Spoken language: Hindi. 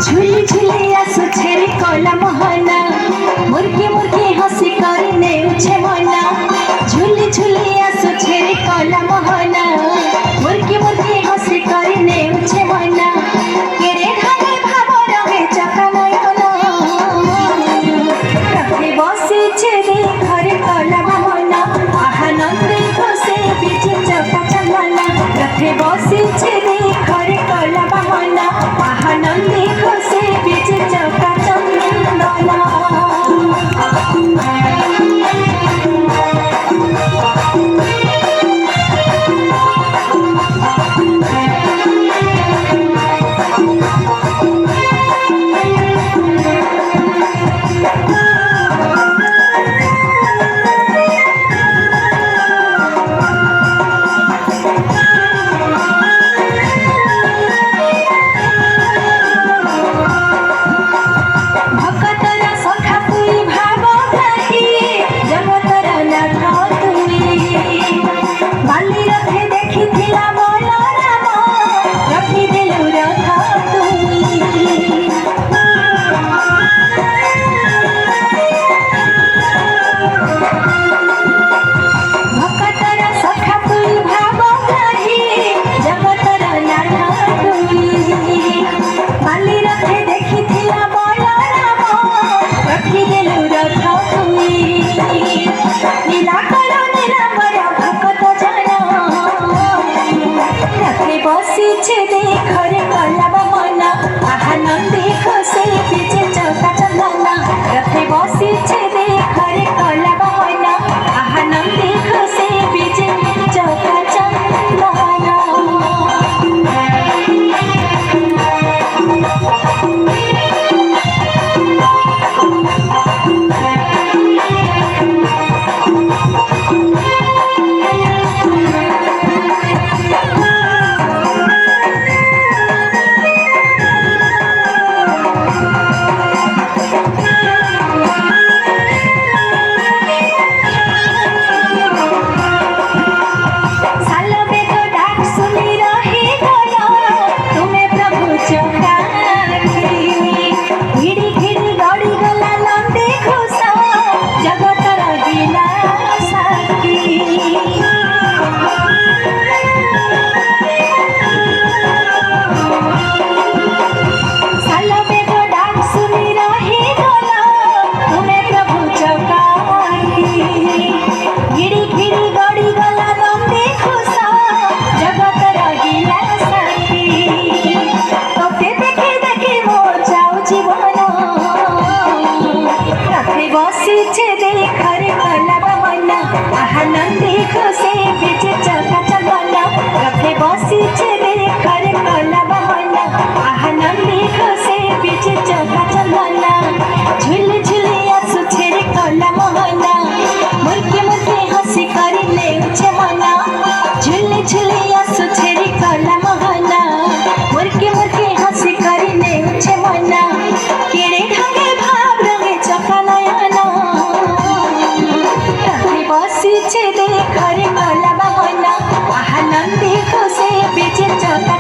झुली झुली आसु छेरी कला मोहना मुर्गी मुर्गी हसी करने उछे मना झुली झुली आसु छेरी कला मोहना मुर्गी मुर्गी हसी करने उछे मना केरे घाले भाव रहे चका नयना रखे बसी छेरी घरे कला मोहना आहानंदे खुसे बीचे चका चलना रखे बसी छेरी घरे कला मोहना आहानंदे खुसे बीचे चका चलना बसीचे देखरे कला मना आहानंदे खुसे बीचे चका चलना रथे बसीचे देखरे कला मना आहानंदे खुसे बीचे चका चलना बसीचे देखरे कला मना आहानंदे खुसे बीचे चका चलना रखे बसीचे देखरे कला मना आहानंदे खुसे बीचे चका चलना झुली झुली आसु छेरी कला मोहना मुर्गी मुर्गी हसी करने उछे मना झुली झुली आसु छेरी कला मोहना मुर्गी मुर्गी हसी करने उछे मना केरे घाले भाव रहे चका नयना बसीचे देखरे कला मना आहानंदे खुसे बीचे चका